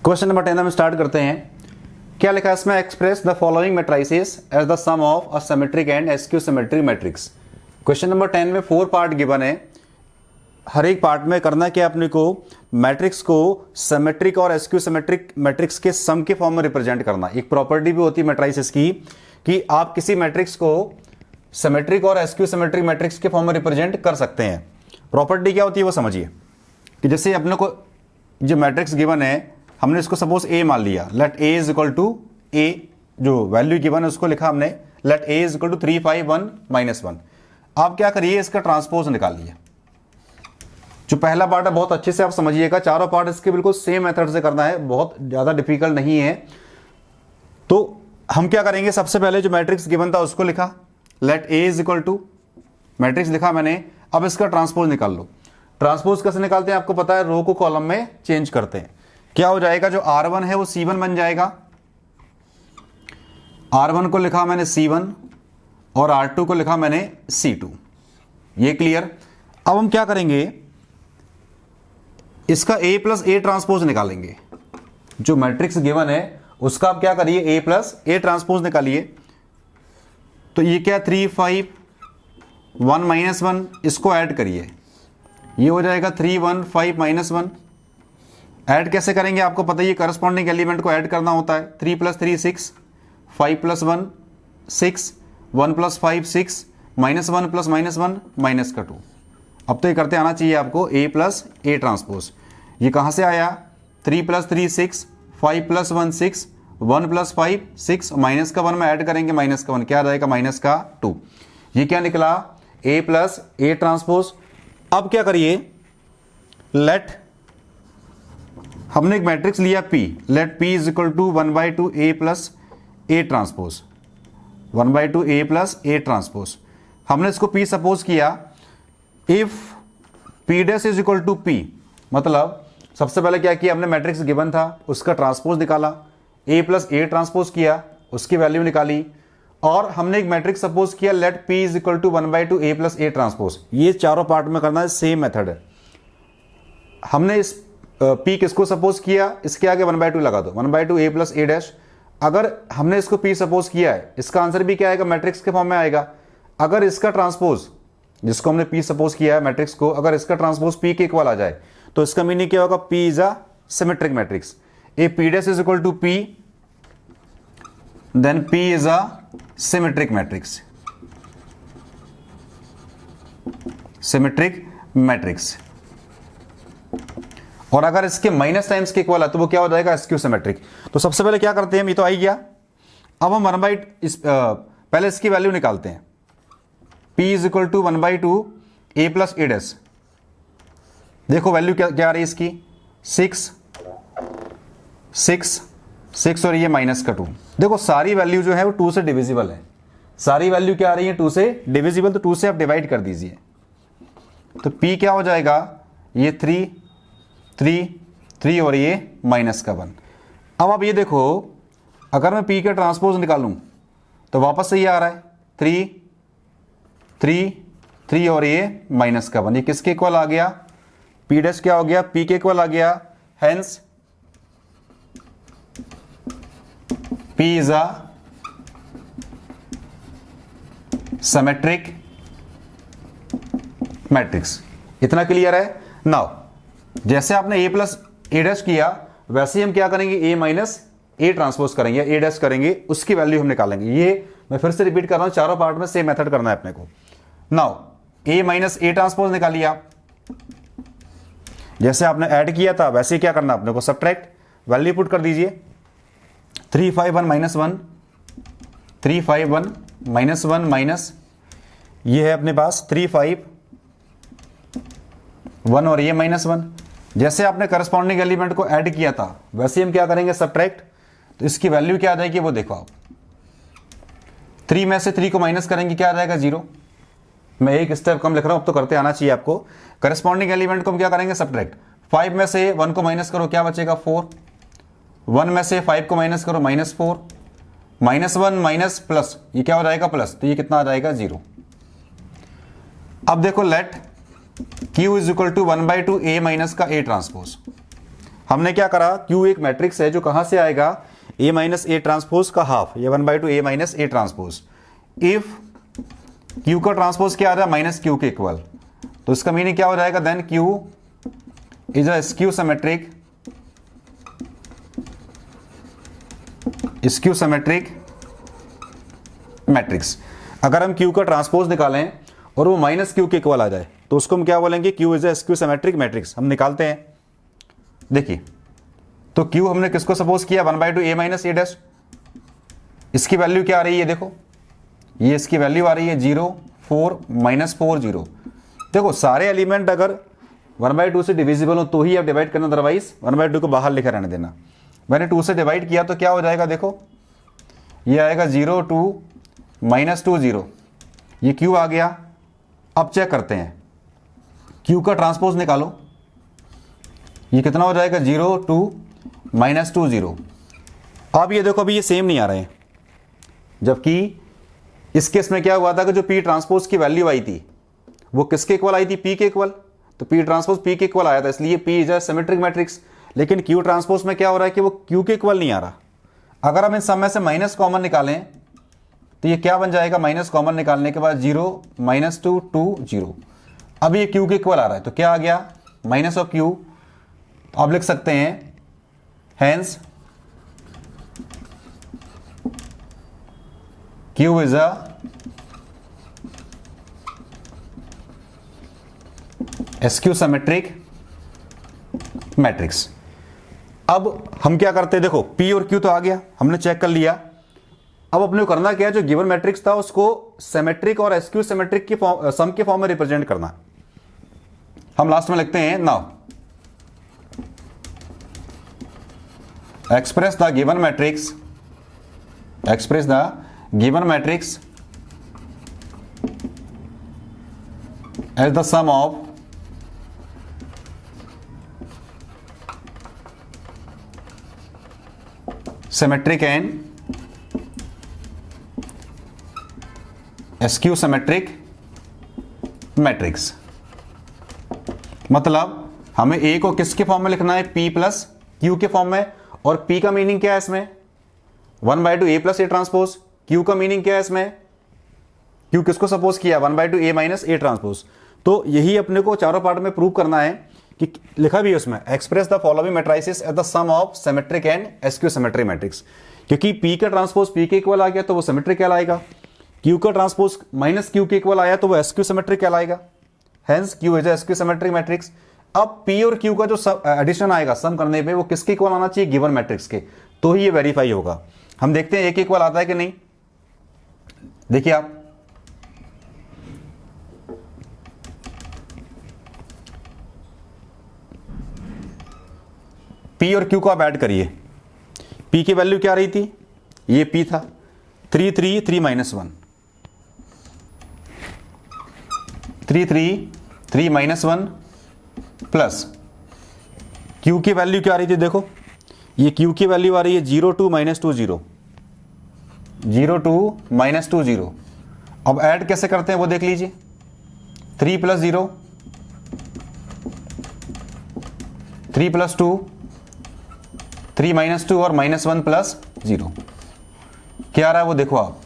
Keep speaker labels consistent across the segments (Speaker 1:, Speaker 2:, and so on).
Speaker 1: Question number 10 हम start करते हैं। क्या लिखा है इसमें? Express the following matrices as the sum of a symmetric and skew symmetric matrix. Question number 10 में 4 पार्ट गिवन है। हर एक पार्ट में करना क्या अपने को, मैट्रिक्स को सिमेट्रिक और एसक्यू सिमेट्रिक मैट्रिक्स के सम के फॉर्म में रिप्रेजेंट करना। एक प्रॉपर्टी भी होती है मैट्रिसेस की कि आप किसी मैट्रिक्स को सिमेट्रिक और एसक्यू सिमेट्रिक मैट्रिक्स के फॉर्म में रिप्रेजेंट कर सकते हैं। प्रॉपर्टी क्या होती है वो समझिए कि जैसे अपने को जो मैट्रिक्स गिवन है, हमने इसको सपोज ए मान लिया, let A is equal to A, जो वैल्यू गिवन है उसको लिखा हमने let A is equal to 3 5 1 -1। आप क्या करिए, इसका ट्रांसपोज निकालिए। जो पहला पार्ट है बहुत अच्छे से आप समझिएगा, चारों पार्ट इसके बिल्कुल सेम मेथड से करना है, बहुत ज्यादा डिफिकल्ट नहीं है। तो हम क्या करेंगे, सबसे पहले जो मैट्रिक्स गिवन था उसको लिखा, let A is equal to matrix लिखा मैंने। अब इसका ट्रांसपोज निकाल लो। ट्रांसपोज कैसे निकालते हैं आपको पता है, रो को कॉलम में चेंज करते हैं। क्या हो जाएगा, जो R1 है वो C1 बन जाएगा। R1 को लिखा मैंने C1 और R2 को लिखा मैंने C2। ये क्लियर। अब हम क्या करेंगे, इसका A प्लस A ट्रांसपोज निकालेंगे। जो मैट्रिक्स गिवन है उसका आप क्या करिए, A प्लस A ट्रांसपोज निकालिए। तो ये क्या 3 5 1 -1, इसको ऐड करिए, ये हो जाएगा 3 1 5 -1। ऐड कैसे करेंगे आपको पता ही है, करस्पॉन्डिंग एलिमेंट को ऐड करना होता है। 3 + 3 6, 5 + 1 6, 1 + 5 6, -1 + -1 -2। अब तो ये करते आना चाहिए आपको A प्लस A ट्रांसपोज। ये कहाँ से आया, 3 + 3 6, 5 + 1 6, 1 + 5 6, माइनस का 1 में ऐड करेंगे, माइनस का 1 क्या आ जाएगा, -2। ये क्या निकला, A प्लस A ट्रांसपोज। अब क्या करिए, लेट हमने एक मैट्रिक्स लिया P, let P is equal to 1/2 A plus A transpose, 1/2 A plus A transpose. हमने इसको P सपोज किया। If P dash is equal to P, मतलब सबसे पहले क्या किया हमने, मैट्रिक्स गिवन था उसका ट्रांसपोज निकाला, A प्लस A ट्रांसपोज किया, उसकी वैल्यू निकाली, और हमने एक मैट्रिक्स सपोज किया let P is equal to 1/2 A plus A transpose. ये चारों पार्ट में करना है, सेम मेथड है। हमने इस P किसको सपोज किया, इसके आगे 1/2 लगा दो, 1/2 A प्लस A डैश। अगर हमने इसको P सपोज किया है, इसका आंसर भी क्या आएगा, मैट्रिक्स के फॉर्म में आएगा। अगर इसका ट्रांसपोज, जिसको हमने P सपोज किया है मैट्रिक्स को, अगर इसका ट्रांसपोज P के इक्वल आ जाए तो इसका मीनिंग क्या होगा, P is a symmetric matrix. A P dash is equal to P, then P is a symmetric matrix, symmetric matrix. और अगर इसके माइनस टाइम्स के इक्वल है तो वो क्या हो जाएगा, एसक्यू सिमेट्रिक। तो सबसे पहले क्या करते हैं, ये तो आ ही गया। अब हम पहले इसकी वैल्यू निकालते हैं। P is equal to 1/2 A plus A dash. देखो वैल्यू क्या आ रही है इसकी, 6 6 6 और ये -2। देखो सारी वैल्यू जो है वो 2 से डिविजिबल है। सारी वैल्यू क्या आ रही है, 2 से डिविजिबल, तो 2 से आप डिवाइड कर दीजिए। तो P क्या हो जाएगा, ये 3 3 3 और ये -1। अब आप ये देखो, अगर मैं P का ट्रांसपोज निकालूं तो वापस से ये आ रहा है 3 3 3 और ये -1। ये किसके इक्वल आ गया, P डैश क्या हो गया, P के इक्वल आ गया। Hence P is a symmetric matrix. इतना क्लियर है। नाउ जैसे आपने A प्लस A डैश किया, वैसे ही हम क्या करेंगे, A माइनस A ट्रांसपोज करेंगे, A डैश करेंगे, उसकी वैल्यू हम निकालेंगे। ये मैं फिर से रिपीट कर रहा हूं, चारों पार्ट में सेम मेथड करना है अपने को। Now A minus A transpose निकालिए आप, जैसे आपने ऐड किया था वैसे ही क्या करना अपने को, सब्ट्रैक्ट, वैल्यू पुट कर दीजिए। 3 5 1 -1, 3 5 1 -1 माइनस, ये है अपने पास 3 5 1 और ये -1। जैसे आपने करस्पॉन्डिंग एलिमेंट को ऐड किया था वैसे हम क्या करेंगे, सब्ट्रैक्ट। तो इसकी वैल्यू क्या आ जाएगी वो देखो आप, 3 में से 3 को माइनस करेंगे, क्या आ जाएगा, 0। मैं एक स्टेप कम लिख रहा हूं, अब तो करते आना चाहिए आपको। करस्पॉन्डिंग एलिमेंट को हम क्या करेंगे, सब्ट्रैक्ट। 5 में से 1 को माइनस करो, क्या बचेगा, 4। 1 में से 5 को माइनस करो, -4, -1 माइनस प्लस, ये क्या हो जाएगा, प्लस। तो ये कितना आ जाएगा, 0। अब देखो let Q is equal to 1/2 A minus का A ट्रांसपोज। हमने क्या करा, Q एक मैट्रिक्स है जो कहां से आएगा, A माइनस ए ट्रांसपोज का हाफ, ये 1/2 A minus A transpose. If Q का ट्रांसपोज क्या आ रहा है, माइनस Q के इक्वल, तो इसका मीनिंग क्या हो जाएगा, then Q is a skew symmetric matrix. अगर हम Q का ट्रांसपोज निकालें और वो माइनस Q के इक्वल आ जाए तो उसको हम क्या बोलेंगे, Q is a skew symmetric matrix. हम निकालते हैं, देखिए तो Q हमने किसको सपोज किया, 1/2 A माइनस ए डैश। इसकी वैल्यू क्या आ रही है, देखो ये इसकी वैल्यू आ रही है 0 4 -4 0। देखो सारे एलिमेंट अगर 1/2 से डिविजिबल हो तो ही आप डिवाइड करना, अदरवाइज 1/2 को बाहर लिखे रहने देना। मैंने 2 से डिवाइड किया तो क्या हो जाएगा, देखो ये आएगा 0 2 -2 0, ये Q आ गया। अब चेक करते हैं, Q का ट्रांसपोज निकालो, ये कितना हो जाएगा, 0 2 -2 0। अब ये देखो अभी ये सेम नहीं आ रहे हैं, जबकि इस केस में क्या हुआ था कि जो P ट्रांसपोज की वैल्यू आई थी वो किसके इक्वल आई थी, P के इक्वल। तो P ट्रांसपोज P के इक्वल आया था, इसलिए P is a symmetric matrix. लेकिन Q ट्रांसपोज में क्या हो रहा है कि वो Q के इक्वल नहीं आ रहा। अगर हम इन सब में से माइनस कॉमन निकालें तो ये क्या बन जाएगा, माइनस कॉमन निकालने के बाद 0 -2 2 0। अब ये Q के इक्वल आ रहा है तो क्या आ गया, माइनस ऑफ Q। आप लिख सकते हैं hence Q is a skew symmetric matrix. अब हम क्या करते हैं, देखो P और Q तो आ गया, हमने चेक कर लिया। अब अपने को करना क्या है, जो गिवन मैट्रिक्स था उसको सिमेट्रिक और स्क्यू सिमेट्रिक की सम के फॉर्म में रिप्रेजेंट करना। हम लास्ट में लिखते हैं, now express the given matrix as the sum of symmetric and skew symmetric matrix। मतलब हमें A को किसके फॉर्म में लिखना है, P प्लस Q के फॉर्म में। और P का मीनिंग क्या है इसमें, 1/2 A plus A transpose. Q का मीनिंग क्या है इसमें, Q किसको सपोज किया, 1/2 A माइनस ए ट्रांसपोज। तो यही अपने को चारों पार्ट में प्रूव करना है कि लिखा भी है उसमें, express the following matrices as the sum of symmetric and skew symmetric matrix. क्योंकि P का ट्रांसपोज P के इक्वल आ गया तो वो सिमेट्रिक कहलाएगा, Q का ट्रांसपोज माइनस Q के इक्वल आया तो वो स्क्यू सिमेट्रिक कहलाएगा। Hence Q is a skew symmetric matrix. अब P और Q का जो एडिशन आएगा सम करने पे वो किसके इक्वल आना चाहिए, गिवन मैट्रिक्स के, तो ही ये वेरीफाई होगा। हम देखते हैं एक इक्वल आता है कि नहीं। देखिए आप P और Q को आप ऐड करिए। P की वैल्यू क्या रही थी, ये P था 3 3 3 -1 3 3 3 -1 प्लस Q की वैल्यू क्या आ रही थी, देखो ये Q की वैल्यू आ रही है 0 2 -2 0 0 2 -2 0। अब ऐड कैसे करते हैं वो देख लीजिए, 3 + 0 3 + 2 3 -2 और -1 + 0 क्या आ रहा है वो देखो आप,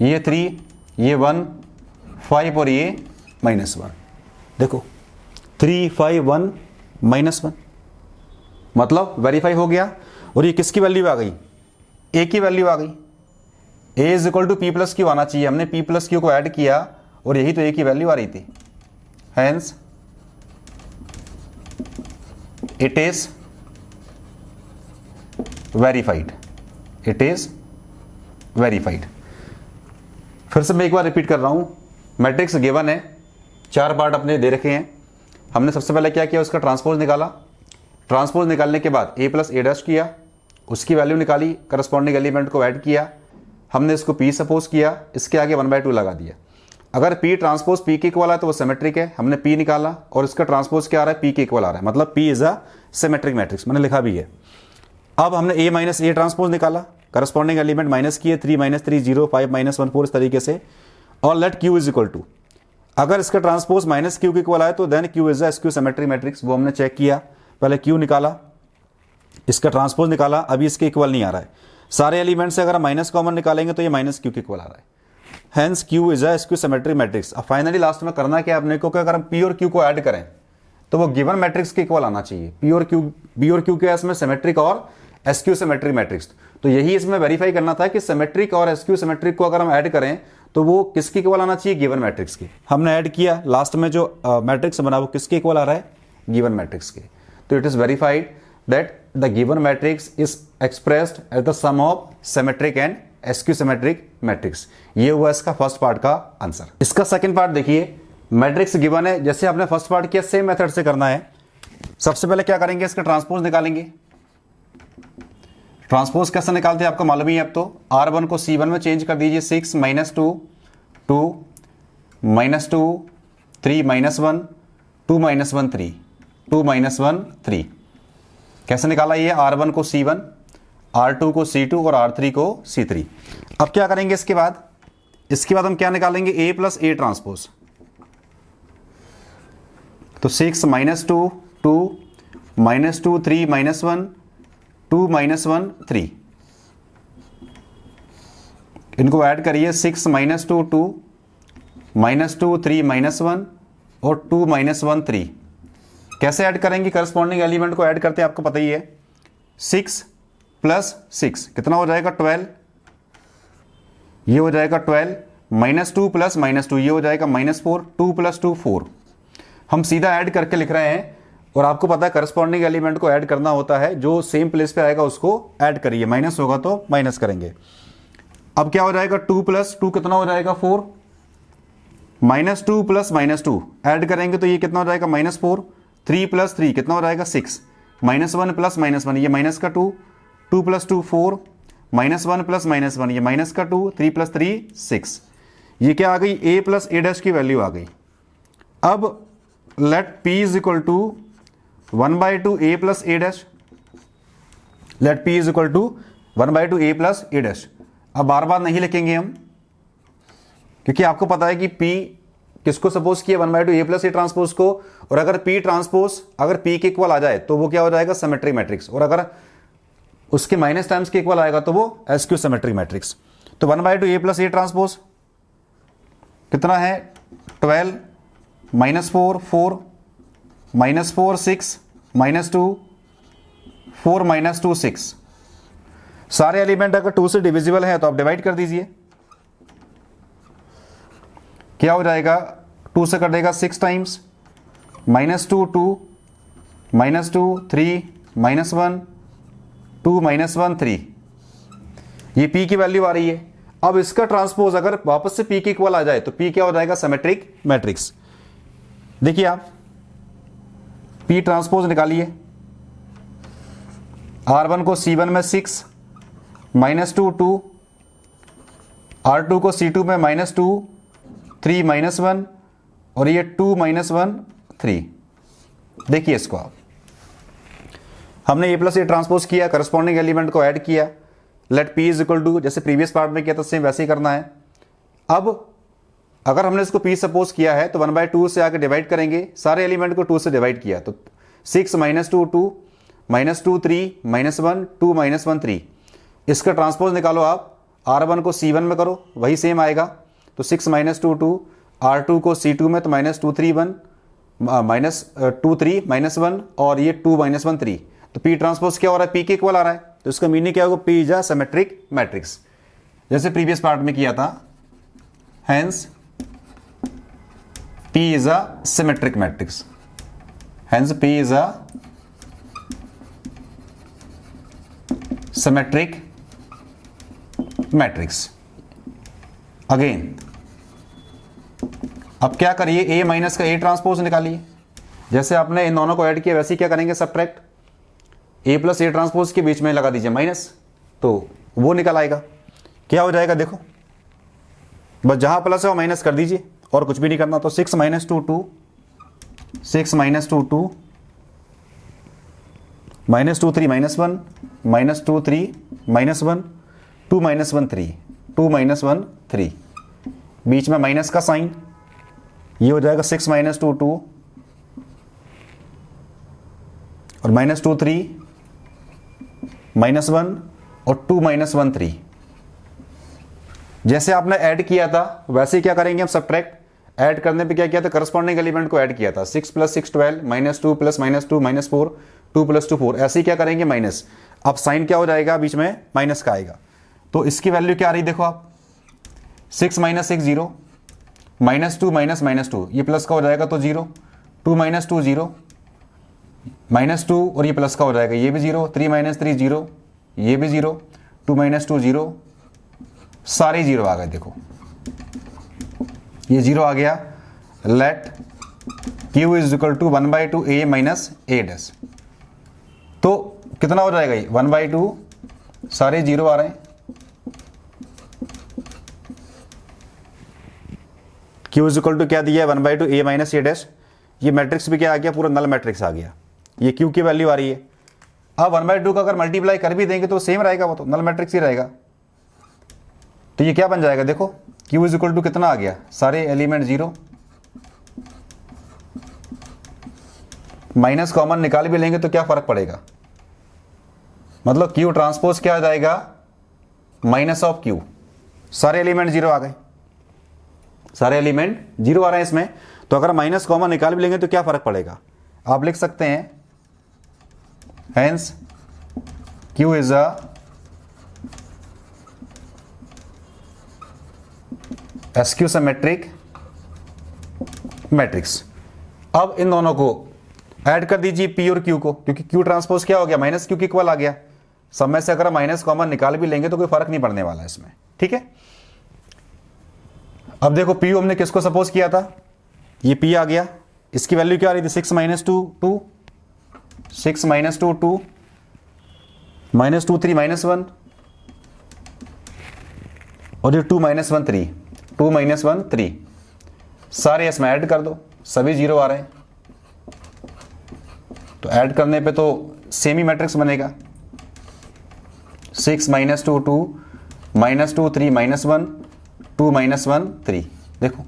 Speaker 1: ये 3 ये 1 5 और ये -1। देखो 3 5 1 -1 मतलब वेरीफाई हो गया। और ये किसकी वैल्यू आ गई, A की वैल्यू आ गई। A is equal to P + Q आना चाहिए, हमने P + Q को ऐड किया और यही तो A की वैल्यू आ रही थी। Hence it is verified, it is verified. फिर से मैं एक बार रिपीट कर रहा हूं, मैट्रिक्स गिवन है, 4 पार्ट अपने दे रखे हैं। हमने सबसे पहले क्या किया, उसका ट्रांसपोज निकाला। ट्रांसपोज निकालने के बाद A + A' किया, उसकी वैल्यू निकाली, करस्पॉन्डिंग एलिमेंट को ऐड किया, हमने इसको P सपोज किया, इसके आगे 1/2 लगा दिया। अगर P ट्रांसपोज P के इक्वल है तो वो सिमेट्रिक है, हमने P निकाला और इसका ट्रांसपोज क्या आ रहा है, P के इक्वल आ रहा है, मतलब P is a symmetric matrix, मैंने लिखा भी है। अब हमने A माइनस ए ट्रांसपोज निकाला, करस्पॉन्डिंग एलिमेंट माइनस किए, 3 - 3 0 5 -1 4 इस तरीके से। और let Q is equal to, अगर इसका ट्रांसपोज -Q के इक्वल आए तो then Q is a skew symmetric matrix, वो हमने चेक किया। पहले Q निकाला, इसका ट्रांसपोज निकाला, अभी इसके इक्वल नहीं आ रहा है। सारे एलिमेंट से अगर हम माइनस कॉमन निकालेंगे तो ये माइनस क्यू के इक्वल आ रहा है। Hence Q is a skew symmetric matrix. अब फाइनली लास्ट में करना क्या है अपने को कि अगर हम पी और क्यू को ऐड करें तो वो गिवन मैट्रिक्स के इक्वल आना चाहिए। बी और क्यू के इसमें सिमेट्रिक और एसक्यू सिमेट्रिक मैट्रिक्स, तो यही इसमें वेरीफाई करना था कि सिमेट्रिक और एसक्यू सिमेट्रिक को अगर हम ऐड करें तो वो किसके इक्वल आना चाहिए, गिवन मैट्रिक्स के। हमने ऐड किया, लास्ट में जो मैट्रिक्स बना वो किसके इक्वल आ रहा है, गिवन मैट्रिक्स के। तो it is verified that the given matrix is expressed as the sum of symmetric and skew symmetric matrix. ये हुआ इसका फर्स्ट पार्ट का आंसर। इसका सेकंड पार्ट देखिए, मैट्रिक्स गिवन है, जैसे आपने फर्स्ट पार्ट किया सेम मेथड से करना है। सबसे पहले क्या करेंगे, इसका ट्रांसपोज निकालेंगे। ट्रांसपोज कैसे निकालते हैं आपको मालूम ही है। अब तो R1 को C1 में चेंज कर दीजिए, 6 - 2 2 -2 3 -1 2 -1 3 2 -1 3। कैसे निकाला ये, R1 को C1, R2 को C2 और R3 को C3। अब क्या करेंगे इसके बाद हम क्या निकालेंगे, A प्लस A ट्रांसपोज। तो 6 - 2 2 -2 3 -1 2 -1 3, इनको ऐड करिए। 6 - 2 2 -2 3 -1 और 2 -1 3। कैसे ऐड करेंगे, करस्पॉन्डिंग एलिमेंट को ऐड करते हैं, आपको पता ही है। 6 + 6 कितना हो जाएगा, 12। ये हो जाएगा 12 -2 + -2 ये हो जाएगा -4। 2 + 2 4। हम सीधा ऐड करके लिख रहे हैं और आपको पता है करस्पॉन्डिंग एलिमेंट को ऐड करना होता है, जो सेम प्लेस पे आएगा उसको ऐड करिए, माइनस होगा तो माइनस करेंगे। अब क्या हो जाएगा, 2 + 2 कितना हो जाएगा, 4। -2 + -2 ऐड करेंगे तो ये कितना हो जाएगा, -4। 3 + 3 कितना हो जाएगा, 6। -1 + -1 ये माइनस का 2 2 + 2 4 -1 + -1 ये माइनस का 2 3 + 3 6। ये क्या आ गई, a + a' की वैल्यू आ गई। अब let p = 1/2 a + a'। Let p = 1/2 a + a'। अब बार बार नहीं लिखेंगे हम, क्योंकि आपको पता है कि p किसको सपोज किया, 1/2 a + a ट्रांसपोज को। और अगर p ट्रांसपोज अगर p के इक्वल आ जाए तो वो क्या हो जाएगा, सिमेट्रिक मैट्रिक्स। और अगर उसके माइनस टाइम्स के इक्वल आएगा तो वो एसक्यू सिमेट्रिक मैट्रिक्स। तो 1/2 a + a ट्रांसपोज कितना है, 12 -4 4 -4 6 -2 4 -2 6। सारे एलिमेंट अगर 2 से डिविजिबल है तो आप डिवाइड कर दीजिए। क्या हो जाएगा, 2 से कर देगा 6 टाइम्स, -2 2 -2 3 -1 2 -1 3। ये p की वैल्यू आ रही है। अब इसका ट्रांसपोज अगर वापस से p के इक्वल आ जाए तो p क्या हो जाएगा, सिमेट्रिक मैट्रिक्स। देखिए आप p ट्रांसपोज निकालिए। R1 को C1 में 6 -2 2, R2 को C2 में -2 3 -1 और ये 2 -1 3। देखिए इसको आप, हमने a + a ट्रांसपोज किया, करस्पॉन्डिंग एलिमेंट को ऐड किया। लेट p = जैसे प्रीवियस पार्ट में किया था सेम वैसे ही करना है। अब अगर हमने इसको p सपोज किया है तो 1/2 से आके डिवाइड करेंगे। सारे एलिमेंट को 2 से डिवाइड किया तो 6 -2 2 -2 3 -1 2 -1 3। इसका ट्रांसपोज निकालो आप। R1 को C1 में करो, वही सेम आएगा। तो 6 -2 2, R2 को C2 में तो -2 3 1 -2 3 -1 और ये 2 -1 3। तो p ट्रांसपोज क्या हो रहा है, p के इक्वल आ रहा है। तो इसका मीनिंग क्या होगा, p is a symmetric matrix, जैसे प्रीवियस पार्ट में किया था। Hence p is a symmetric matrix. Hence p is a symmetric matrix. Again, अब क्या करिए, a माइनस का a ट्रांसपोज निकालिए। जैसे आपने इन दोनों को ऐड किया वैसे क्या करेंगे, सब्ट्रैक्ट। a + a ट्रांसपोज के बीच में लगा दीजिए माइनस, तो वो निकल आएगा। क्या हो जाएगा देखो, बस जहां प्लस है वो माइनस कर दीजिए और कुछ भी नहीं करना। तो 6 -2 2 6 -2 2 -2 3 -1 -2 3 -1 2 -1 3 2 -1 3। बीच में माइनस का साइन, ये हो जाएगा 6 -2 2 और -2 3 -1 और 2 - 1 3। जैसे आपने ऐड किया था वैसे ही क्या करेंगे हम, सब्ट्रैक्ट। ऐड करने पे क्या किया था, करस्पॉन्डिंग एलिमेंट को ऐड किया था। 6 + 6 12, -2 + -2 -4, 2 + 2 4। ऐसे ही क्या करेंगे, माइनस। अब साइन क्या हो जाएगा, बीच में माइनस का आएगा। तो इसकी वैल्यू क्या आ रही देखो आप, 6 - 6 0, -2 -2, ये प्लस का हो जाएगा तो 0, 2 - 2 0, -2 और ये प्लस का हो जाएगा, ये भी 0, 3 - 3 0, ये भी 0, 2 - 2 0, सारे 0 आ गए। देखो ये 0 आ गया। Let Q = 1/2 A - A dash. तो कितना हो जाएगा ये, 1/2, सारे 0 आ रहे हैं। Q = क्या दिया है, 1/2 A - A डैश। ये मैट्रिक्स भी क्या आ गया, पूरा नल मैट्रिक्स आ गया। ये Q की वैल्यू आ रही है। अब 1/2 का अगर मल्टीप्लाई कर भी देंगे तो सेम रहेगा, वो तो नल मैट्रिक्स ही रहेगा। तो ये क्या बन जाएगा देखो, Q = कितना आ गया, सारे एलिमेंट 0, माइनस कॉमन निकाल भी लेंगे तो क्या फर्क पड़ेगा, मतलब Q ट्रांसपोज क्या आ जाएगा, -Q। सारे एलिमेंट 0 आ गए, सारे एलिमेंट 0 आ रहे हैं इसमें। तो अगर माइनस कॉमन निकाल भी लेंगे तो क्या फर्क पड़ेगा, आप लिख सकते हैं hence Q is a SQ symmetric matrix. अब इन दोनों को ऐड कर दीजिए P और Q को, क्योंकि Q ट्रांसपोज क्या हो गया, -Q के इक्वल आ गया। सब में से अगर माइनस कॉमन निकाल भी लेंगे तो कोई फर्क नहीं पड़ने वाला है इसमें, ठीक है। अब देखो P हमने किसको सपोज किया था, ये P आ गया। इसकी वैल्यू क्या आ रही थी, 6 - 2 2, 6 - 2 2, -2 3 -1, और ये 2 - 1 3, 2 - 1 3। सारे इसमें ऐड कर दो, सभी 0 आ रहे हैं। तो ऐड करने पे तो सेम ही मैट्रिक्स बनेगा, 6 - 2 2, -2 3 -1, 2 - 1 3। देखो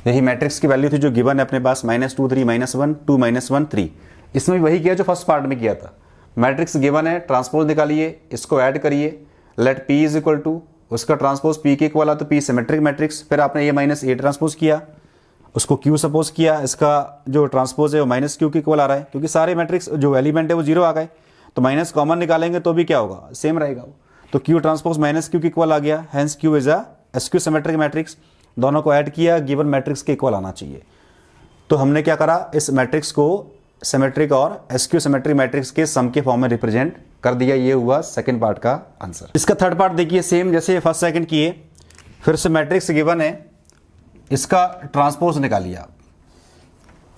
Speaker 1: यही मैट्रिक्स की वैल्यू थी जो गिवन है अपने पास, -2 3 -1, 2 - 1 3। इसमें भी वही किया जो फर्स्ट पार्ट में किया था। मैट्रिक्स गिवन है, ट्रांसपोज निकालिए, इसको ऐड करिए। लेट P = उसका ट्रांसपोज P के इक्वल है तो P सिमेट्रिक मैट्रिक्स। फिर आपने A - A ट्रांसपोज किया, उसको Q सपोज किया, इसका जो ट्रांसपोज है वो -Q के इक्वल आ रहा है, क्योंकि सारे मैट्रिक्स जो एलिमेंट है वो 0 आ गए। तो माइनस कॉमन निकालेंगे तो भी क्या होगा, सेम रहेगा वो। तो Q ट्रांसपोज -Q के इक्वल आ गया, hence Q is a SQ symmetric matrix. दोनों को ऐड किया, गिवन मैट्रिक्स के इक्वल आना चाहिए। तो हमने क्या करा, इस मैट्रिक्स को सिमेट्रिक और एसक्यू सिमेट्रिक मैट्रिक्स के सम के फॉर्म में रिप्रेजेंट कर दिया। ये हुआ सेकंड पार्ट का आंसर। इसका थर्ड पार्ट देखिए, सेम जैसे फर्स्ट सेकंड किए। फिर से मैट्रिक्स गिवन है, इसका ट्रांसपोज निकालिए आप।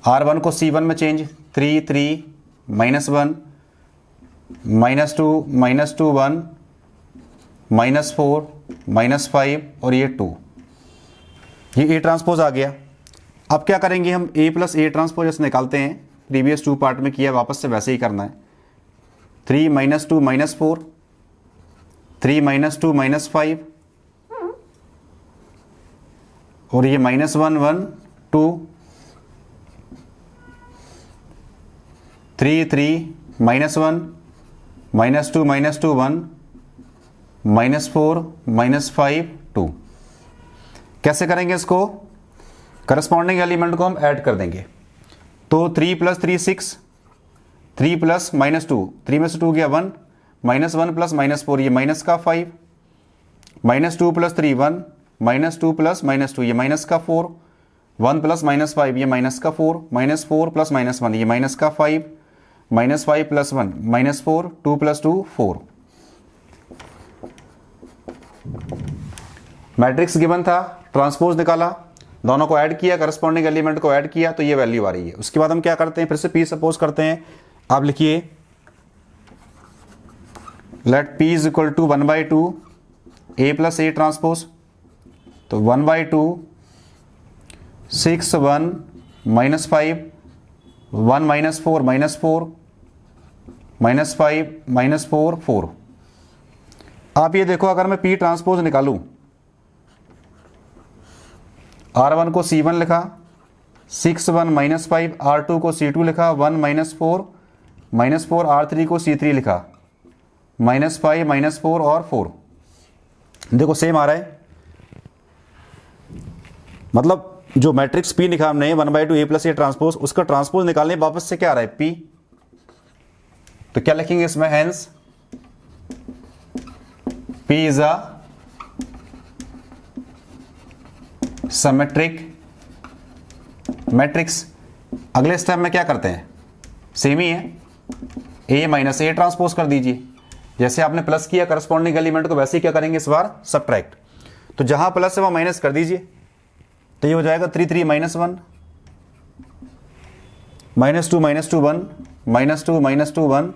Speaker 1: R1 को C1 में चेंज, 3 3 -1 -2 -2 1 -4 -5 और ये 2, ये A ट्रांसपोज आ गया। अब क्या करेंगे हम, A + A ट्रांसपोज जैसे निकालते हैं, प्रीवियस 2 पार्ट में किया, वापस से वैसे ही करना है। 3 - 2 -4, 3 - 2 -5 और ये -1 1 2, 3 3 -1 -2 -2 1 -4 -5 2। कैसे करेंगे इसको, करस्पॉन्डिंग एलिमेंट को हम ऐड कर देंगे। तो 3 + 3 6, 3 + -2, 3 में से 2 गया 1, -1 + -4 ये माइनस का 5, -2 + 3 1, -2 + -2 ये माइनस का 4, 1 + -5 ये माइनस का 4, -4 + -1 ये माइनस का 5, -5 + 1 -4, 2 + 2 4। मैट्रिक्स गिवन था, ट्रांसपोज निकाला, दोनों को ऐड किया, करस्पॉन्डिंग एलिमेंट को ऐड किया, तो ये वैल्यू आ रही है। उसके बाद हम क्या करते हैं, फिर से P सपोज करते हैं। आप लिखिए let P = 1/2 A + A transpose. तो 1/2 6 1 -5 1 -4 -4 -5 -4 4। आप ये देखो, अगर मैं P ट्रांसपोज निकालूं, R1 को C1 लिखा, 6 1 -5, R2 को C2 लिखा, 1 -4 R3 को C3 लिखा, -5 -4 और 4। देखो सेम आ रहा है, मतलब जो मैट्रिक्स P लिखा हमने 1/2 A + A ट्रांसपोज, उसका ट्रांसपोज निकालने वापस से क्या आ रहा है P, तो क्या लिखेंगे इसमें, hence P is a symmetric matrix. अगले स्टेप में क्या करते हैं, सेम ही है, A - A ट्रांसपोज कर दीजिए। जैसे आपने प्लस किया करस्पॉन्डिंग एलिमेंट को, वैसे ही क्या करेंगे इस बार सबट्रैक्ट। तो जहां प्लस है वहां माइनस कर दीजिए, तो ये हो जाएगा 3 3 -1 -2 -2 1 -2 -2 1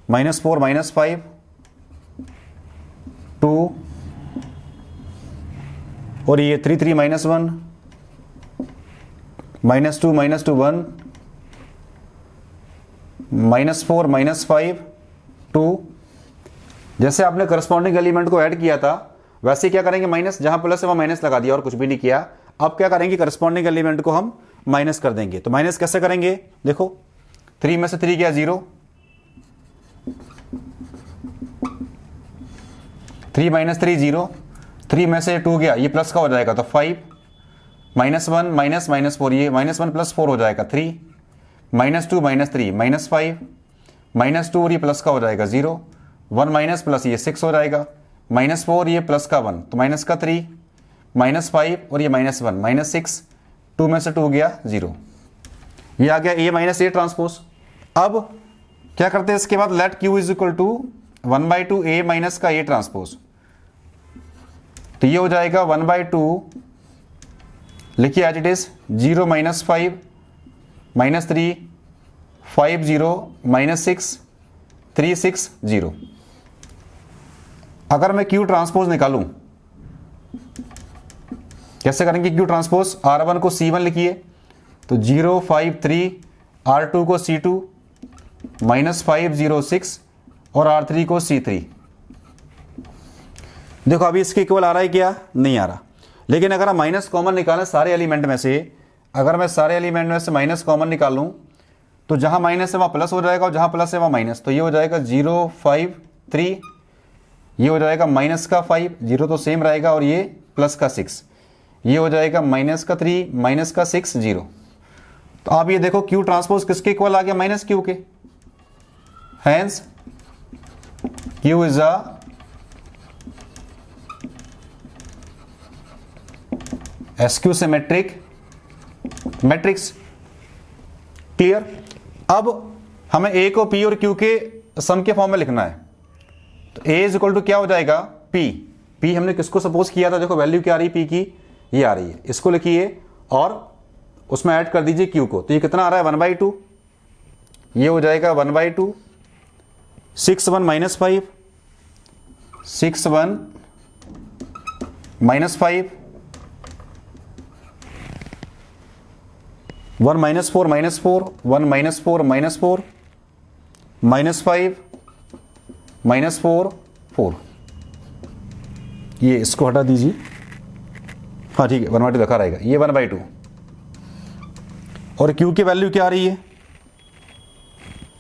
Speaker 1: -4 -5 2 और ये 3 3 -1 -2 -2 1 -4 -5 2। जैसे आपने करस्पॉन्डिंग एलिमेंट को ऐड किया था वैसे क्या करेंगे, माइनस, जहां प्लस है वहां माइनस लगा दिया और कुछ भी नहीं किया। अब क्या करेंगे, करस्पॉन्डिंग एलिमेंट को हम माइनस कर देंगे। तो माइनस कैसे करेंगे, देखो 3 में से 3 गया 0, 3 - 3 0, 3 में से 2 गया, ये प्लस का हो जाएगा तो 5 -1 -4, ये -1 + 4 हो जाएगा 3, -2 -3 -5 -2 और ये प्लस का हो जाएगा 0, 1 माइनस प्लस ये 6 हो जाएगा, -4 ये प्लस का 1 तो माइनस का 3, -5 और ये -1 -6, 2 में से 2 गया 0। ये आ गया A - A ट्रांसपोज। अब क्या करते हैं इसके बाद, लेट Q = 1/2 A - का A ट्रांसपोज। तो ये हो जाएगा 1/2, लिखिए एज इट इज 0 -5 -3 5 0 -6 3 6 0। अगर मैं Q ट्रांसपोज निकालूं, कैसे करेंगे Q ट्रांसपोज, R1 को C1 लिखिए, तो 0 5 3, R2 को C2 -5 0 6 और R3 को C3। देखो अभी इसके इक्वल आ रहा है क्या, नहीं आ रहा। लेकिन अगर हम माइनस कॉमन निकालें सारे एलिमेंट में से, अगर मैं सारे एलिमेंट में से माइनस कॉमन निकालूं तो जहां माइनस है वहां प्लस हो जाएगा और जहां प्लस है वहां माइनस। तो ये हो जाएगा 0 5 3, ये हो जाएगा माइनस का 5, 0 तो सेम रहेगा और ये प्लस का 6, ये हो जाएगा माइनस का 3 माइनस का 6 0। तो आप ये देखो Q ट्रांसपोज किसके इक्वल आ गया, -Q के। Hence Q is a SQ symmetric matrix. Clear. अब हमें A को P और Q के सम के फॉर्म में लिखना है। तो A = क्या हो जाएगा, P हमने किसको सपोज किया था, देखो वैल्यू क्या आ रही है P की, ये आ रही है, इसको लिखिए और उसमें ऐड कर दीजिए Q को। तो ये कितना आ रहा है 1/2, ये हो जाएगा 1/2 6 1 -5 6 1 -5 1 -4 -4 1 -4 -4 -5 -4 4। ये इसको हटा दीजिए, हाँ ठीक है 1/2 लिखा रहेगा, ये 1/2। और Q की वैल्यू क्या आ रही है,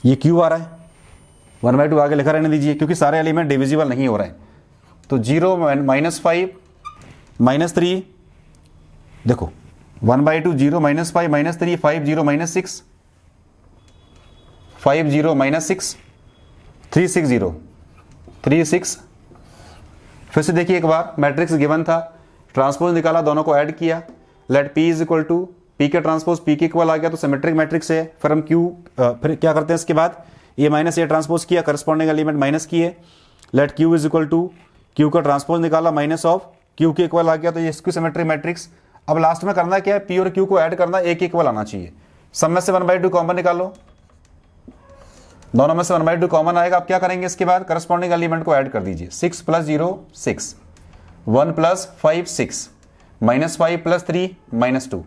Speaker 1: ये Q आ रहा है, 1/2 आगे लिखा रहने दीजिए क्योंकि सारे एलिमेंट डिविजिबल नहीं हो रहे हैं। तो 0 -5 -3, देखो 1/2 0 -5 -3 5 0 -6 5 0 -6 3 6 0 3 6। फिर से देखिए एक बार, मैट्रिक्स गिवन था, ट्रांसपोज निकाला, दोनों को ऐड किया, लेट P = P के ट्रांसपोज P के इक्वल आ गया तो सिमेट्रिक मैट्रिक्स है। फिर हम फिर क्या करते हैं इसके बाद, A - A ट्रांसपोज किया, करस्पॉन्डिंग एलिमेंट माइनस किए, लेट Q = Q का ट्रांसपोज निकाला, -Q के इक्वल आ गया, तो ये इसकी सिमेट्रिक मैट्रिक्स। अब लास्ट में करना क्या है, P और Q को ऐड करना, A के इक्वल आना चाहिए। सब में से 1/2 कॉमन निकालो, दोनों में से 1/2 कॉमन आएगा। अब क्या करेंगे इसके बाद, करस्पॉन्डिंग एलिमेंट को ऐड कर दीजिए, 6 + 0 6 1 + 5 6 -5 + 3 -2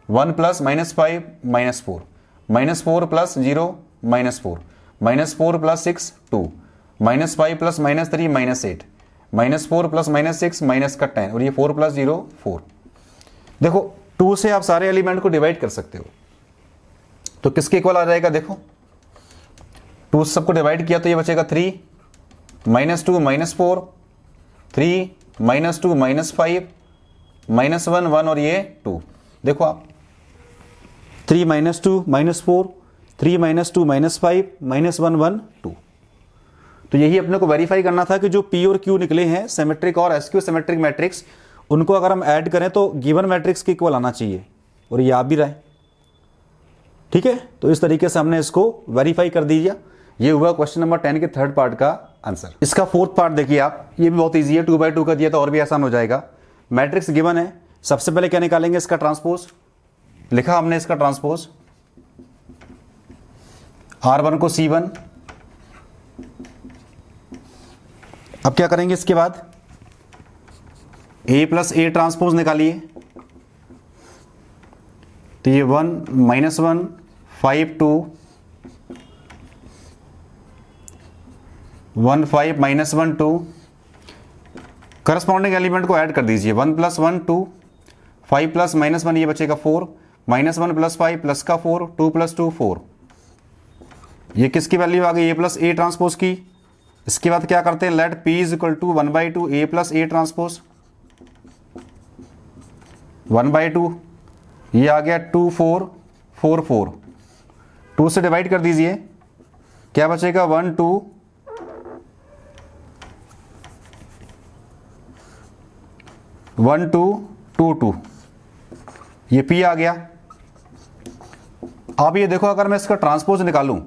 Speaker 1: 1 + -5 -4 -4 + 0 -4 -4 + 6 2 -5 + -3 -8 -4 + -6 -10 और ये 4 + 0 4। देखो 2 से आप सारे एलिमेंट को डिवाइड कर सकते हो, तो किसके इक्वल आ जाएगा, देखो 2 से सबको डिवाइड किया तो ये बचेगा 3 -2 -4, 3 -2 -5 -1 1 और ये 2। देखो आप 3 -2 -4, 3 -2 -5 -1 1 2। तो यही अपने को वेरीफाई करना था कि जो P और Q निकले हैं सिमेट्रिक और SQ सिमेट्रिक मैट्रिक्स, उनको अगर हम ऐड करें तो गिवन मैट्रिक्स के इक्वल आना चाहिए, और ये आ भी रहा है। ठीक है, तो इस तरीके से हमने इसको वेरीफाई कर दीजिए। ये हुआ क्वेश्चन नंबर 10 के थर्ड पार्ट का आंसर। इसका फोर्थ पार्ट देखिए आप, ये भी बहुत ईजी है, 2/2 का दिया तो और भी आसान हो जाएगा। मैट्रिक्स गिवन है, सबसे पहले क्या निकालेंगे, इसका ट्रांसपोज। लिखा हमने इसका ट्रांसपोज, R1 को C1। अब क्या करेंगे, इसके बाद A प्लस A ट्रांसपोज निकालिए। तो ये 1 -1 5 2 1 5 -1 2। करस्पॉन्डिंग एलिमेंट को ऐड कर दीजिए, 1 + 1 2, 5 + -1 ये बचेगा 4, -1 + 5 प्लस का 4, 2 + 2 4। ये किसकी वैल्यू आ गई, A प्लस A ट्रांसपोज की। इसके बाद क्या करते हैं, let P = 1/2 A plus A transpose. 1/2 ये आ गया 2 4 4 4, 2 से डिवाइड कर दीजिए, क्या बचेगा 1 2 1 2 2 2। ये P आ गया। अब ये देखो, अगर मैं इसका ट्रांसपोज निकालूं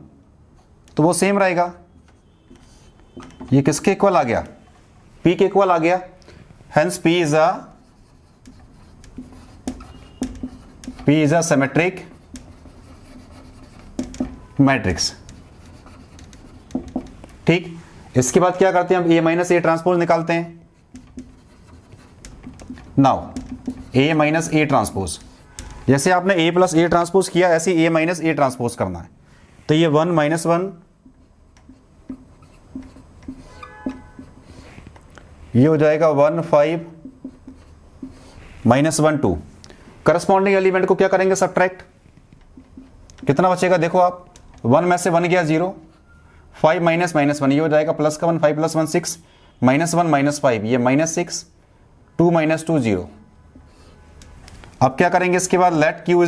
Speaker 1: तो वो सेम रहेगा। ये किसके इक्वल आ गया, P के इक्वल आ गया। Hence P is a symmetric matrix. ठीक, इसके बाद क्या करते हैं, हम A - A ट्रांसपोज निकालते हैं। नाउ A - A ट्रांसपोज, जैसे आपने A प्लस A ट्रांसपोज किया, ऐसे A - A ट्रांसपोज करना है। तो ये 1 -1 ये हो जाएगा 1 5 -1 2। करस्पॉन्डिंग एलिमेंट को क्या करेंगे, सब्ट्रैक्ट। कितना बचेगा, देखो आप, 1 में से 1 गया 0, 5 -1 ये हो जाएगा प्लस का 1, 5 + 1 6, -1 -5 ये -6, 2 - 2 0। अब क्या करेंगे, इसके बाद लेट Q =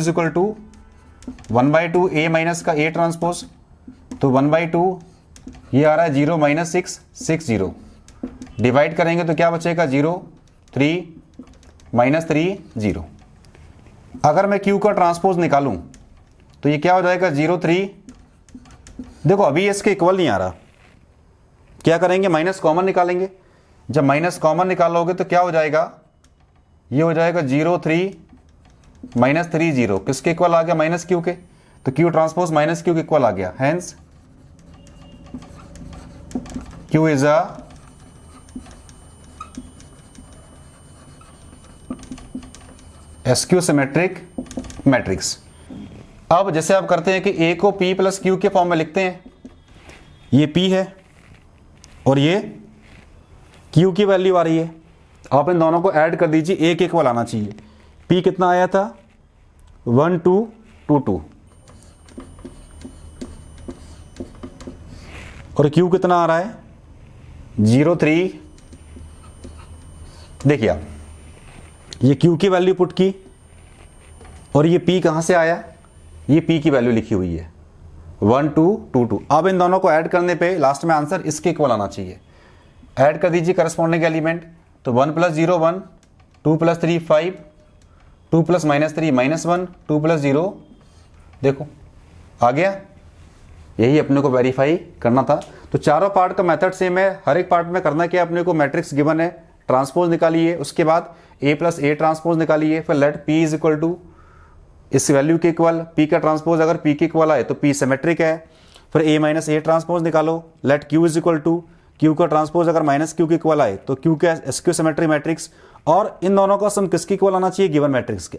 Speaker 1: 1/2 A माइनस का A ट्रांसपोज। तो 1/2 ये आ रहा है 0 -6 6 0। डिवाइड करेंगे तो क्या बचेगा, 0 3 -3 0। अगर मैं Q का ट्रांसपोज निकालूं तो ये क्या हो जाएगा, 0 3। देखो अभी इसके इक्वल नहीं आ रहा, क्या करेंगे, माइनस कॉमन निकालेंगे। जब माइनस कॉमन निकालोगे तो क्या हो जाएगा, ये हो जाएगा 0 3 -3 0। किसके इक्वल आ गया, -Q के। तो Q ट्रांसपोज -Q के इक्वल आ गया। Hence Q is a SQ symmetric matrix. अब जैसे आप करते हैं कि A को P + Q के फॉर्म में लिखते हैं, ये P है और ये Q की वैल्यू आ रही है। आप इन दोनों को ऐड कर दीजिए, A के इक्वल आना चाहिए। P कितना आया था, 1 2 2 2, और Q कितना आ रहा है, 0 3। देखिए आप, ये Q की वैल्यू पुट की और ये P कहां से आया, ये P की वैल्यू लिखी हुई है 1 2 2 2। अब इन दोनों को ऐड करने पे लास्ट में आंसर इसके इक्वल आना चाहिए। ऐड कर दीजिए करस्पॉन्डिंग एलिमेंट। तो 1 + 0 1, 2 + 3 5, 2 + -3 -1, 2 + 0 देखो आ गया। यही अपने को वेरीफाई करना था। तो चारों पार्ट का मेथड सेम है। हर एक पार्ट में करना क्या, अपने को मैट्रिक्स गिवन है, ट्रांसपोज निकालिए, उसके बाद A + A ट्रांसपोज निकालिए, फिर लेट P = इस वैल्यू के इक्वल। P का ट्रांसपोज अगर P के इक्वल आए तो P सिमेट्रिक है। फिर A - A ट्रांसपोज निकालो, लेट Q = Q का ट्रांसपोज अगर -Q के इक्वल आए तो Q का SQ सिमेट्रिक मैट्रिक्स। और इन दोनों का सम किसके इक्वल आना चाहिए, गिवन मैट्रिक्स के।